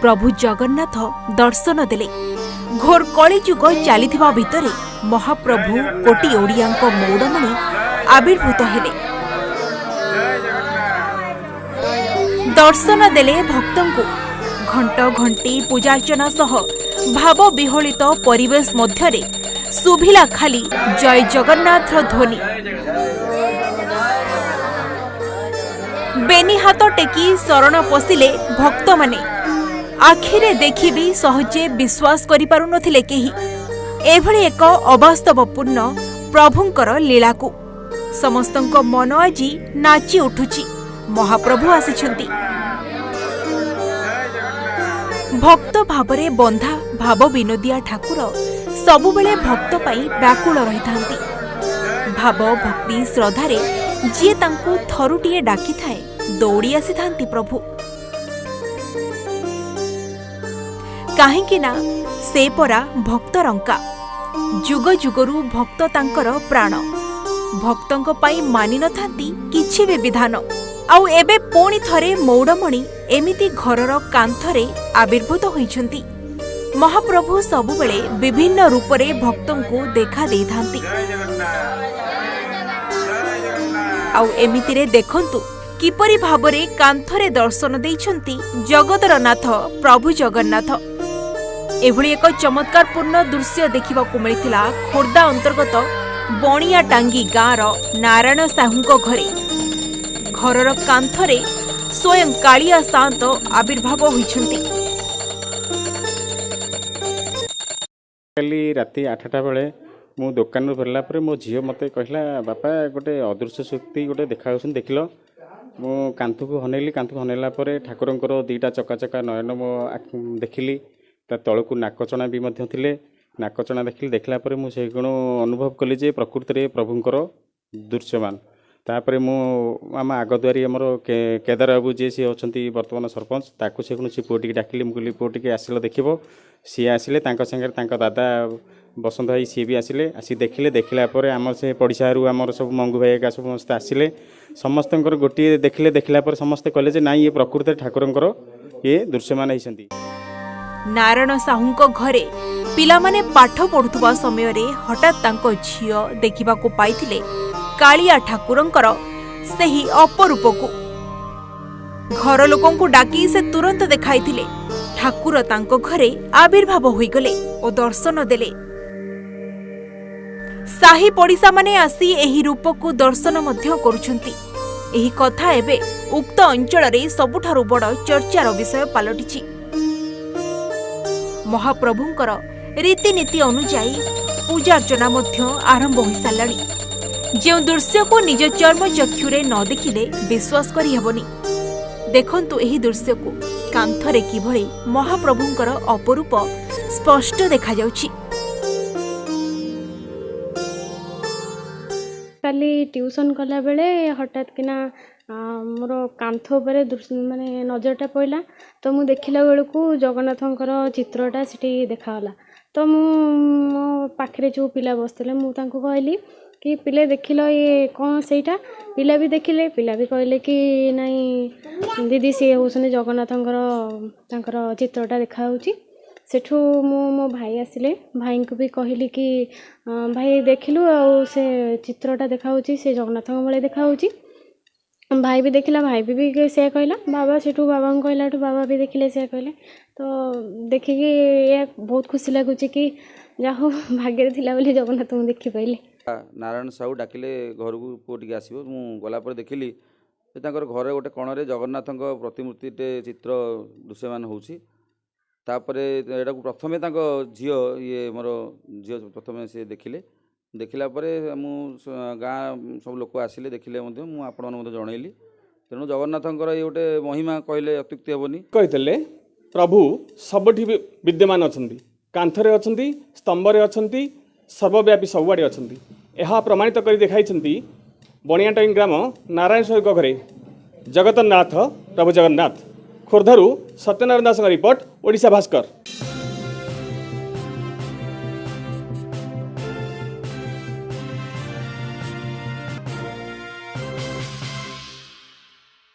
प्रभु जगन्नाथ दर्शन देले। घोर कलिजुग चलिथिबा भितरे महाप्रभु कोटी ओडियांक मौड़मणि आविर्भूत हेले। दर्शन देले भक्तंकु। घंट घंटी पूजार्चना सह भाव विहलित परिवेश मध्यरे सुभिला खाली जय जगन्नाथ ध्वनि। बेनी हाथ टेकी शरण पशिले भक्त माने। आखिरे देखि भी सहजे विश्वास करि पारु नथिले केही एभଳି एक अवास्तवपूर्ण प्रभुंकर लीलाकु। समस्तंक मन आजी नाची उठुची। महाप्रभु आसिछंती। भक्त भावरे बंधा भाव विनोदिया ठाकुर सबुबेले भक्त पाई व्याकुल रहिथांती। भाव भक्ति श्रद्धारे जिए तांकु थरुटिए डाकी थाए दौड़ी आसिथांती प्रभु। काहेकि ना से परा भक्त रंका। जुग जुगरु भक्त तांकर प्राण। भक्तंक पाई मानि नथांती किछि भी विधान। आउ एबे पुणी थरे मौड़मणि एमिति घरर कांथरे आविर्भूत होइछंती। महाप्रभु सबुबेले विभिन्न रूपरे भक्तंकु देखा देइथांती। आउ एमितिरे देखंतु किपरि भाबरे कांथरे दर्शन देइछंती जगतर नाथ प्रभु जगन्नाथ। एभଳି एक चमत्कारपूर्ण दृश्य देखिबाकु मिलिथिला खोर्धा अंतर्गत बणिया टांगी गाँर नारायण साहूंक घरे। घरर कांथरे स्वयं कालिया शांत आविर्भाव होइछंती। काली राति 8टा बेले मु दुकान फेरला पर मो झील मते कहला बापा गोटे अदृश्य शक्ति गोटे देखा देखिल। मु कांथु हनेली। कांथु हनेला पर ठाकुरंकर दीटा चका चका नयन मो देखिली। ता तळकु नाकचना भी मध्य थिले। नाकचना देखिली। देखला पर मु से गुण अनुभव कली जे प्रकृति रे प्रभुंकर दृश्यमान। तापर मु आम आगदुआरी आमर केदार बाबू जी सी अच्छा बर्तमान सरपंच ताकू से सी पुटी डाकिली। मुझे पुटी आसिल देख सी आसिले सागर दादा बसंत भाई सी भी आसिले। आसी देखिले। देखला आम से पड़िशारू आमर सब मंगू भाई का समस्त आसिले। समस्त गोटे देखिले। देखला समस्ते कहले ना ये प्रकृति ठाकुरंकर ये दृश्यमान होती। नारायण साहूंक घरे पिलामाने पाठ पढ़ुवा समय रे हठात तांको झियो देखिबाकू पाइथिले कालिया ठाकुरंकर सही अपरूपकू। घर लोकंकु डाकी से तुरंत देखाइथिले। ठाकुर तांको घरे आविर्भाव होइगले और दर्शन देले। साही पड़िसा माने आसी एही रूपकू दर्शन मध्य करुछंती। एही कथा एबे उक्त अंचल रे सबुठारु बड़ चर्चार विषय पालटिछि। महाप्रभुंकर रीतिनीति अनुଯାयी पूजार्चना मध्य आरंभ हो साराणी। जो दृश्य को निज चर्म चक्षुरे न देखिले विश्वास करि हेबनी। देखंतु एही दृश्य को कांथरे किभଳି महाप्रभुंकर अपरूप स्पष्ट देखा जाउछि। काली ट्यूशन कला बेले हठात किना मोर कांथ उपरे माने नजरटा पड़ा। तो मु देखला बेलू जगन्नाथंकर चित्रटा सेठी देखाला। तो मो पाखे जो पिला बसते मुझे कहली कि पिले देखिल ये कौन सेटा। पिला भी देखिले। पिला भी कहले कि नहीं दीदी सी होने जगन्नाथंकर चित्रटा देखा सेठू मो भाई आसिले। भाई को भी कहली कि भाई देखिलु आ से चित्रटा देखा से जगन्नाथ भाई देखा। भाई भी देखला। भाई भी से कहला। बाबा सेठू बाबा को कहला बाबा भी देखिले से कहले। तो देखिकी ये बहुत खुशी लगुच कि जाहो भाग्य थिला बोली जगन्नाथ को देखि पाइले। नारायण साहू डाकिले घर को पुओ टिके आसो। मु गलापर देखिली घर गोटे कणरे जगन्नाथ प्रतिमूर्ति चित्र दृश्यमान होउछि। तापरे एटा प्रथमे झील ये मोर झील प्रथमे से देखिले। देखला परे मु गाँ सब लोक आसिले देखिले मु आपण मन जनइली। तेणु जगन्नाथंकर ये गोटे महिमा कहले अत्युक्ति हेबनी। कहते प्रभु सबठी विद्यमान अछंती। कांथरे अछंती, स्तंभरे अछंती, सर्वव्यापी सबुआड़े अछंती। यह प्रमाणित कर देखाई बणियाटांगी ग्राम नारायण साहू घरे जगतनाथ प्रभु जगन्नाथ। खोर्धारू सत्यनारायण दास रिपोर्ट ओडिशा भास्कर।